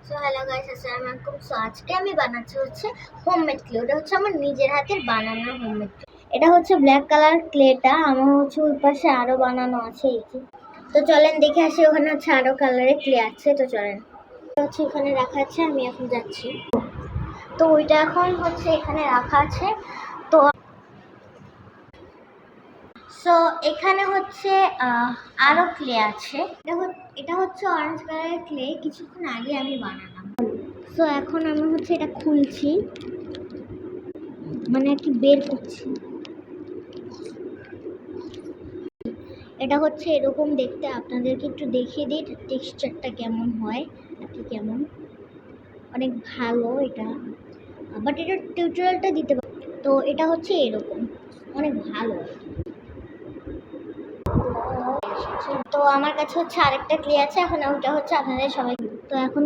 So hello guys, আসসালামু আলাইকুম। So আজকে আমি বানাচ্ছি হচ্ছে হোমমেড ক্লে। ওটা হচ্ছে আমার নিজের হাতের বানানো হোমমেড ক্লে। এটা হচ্ছে ব্ল্যাক কালার ক্লেটা। আমার হচ্ছে ওই পাশে আরো বানানো আছে এই যে। তো চলেন দেখে আসি, ওখানে হচ্ছে আরো কালারের ক্লে আছে। তো চলেন, হচ্ছে এখানে রাখা আছে, আমি এখন যাচ্ছি। তো ওইটা এখন হচ্ছে এখানে রাখা আছে। তো সো এখানে হচ্ছে আরো ক্লে আছে। এটা হচ্ছে অরেঞ্জ কালারের ক্লে, কিছুক্ষণ আগে আমি বানালাম। সো এখন আমি হচ্ছে এটা খুলছি, মানে আর কি বের করছি। এটা হচ্ছে এরকম দেখতে, আপনাদেরকে একটু দেখিয়ে দিই টেক্সচারটা কেমন হয় আর কি, কেমন অনেক ভালো এটা। বাট এটা টিউটোরিয়ালটা দিতে পারি। তো এটা হচ্ছে এরকম অনেক ভালো। তো আমার কাছে হচ্ছে আরেকটা ক্লে আছে, এখন ওটা হচ্ছে আপনাদের সবাই। তো এখন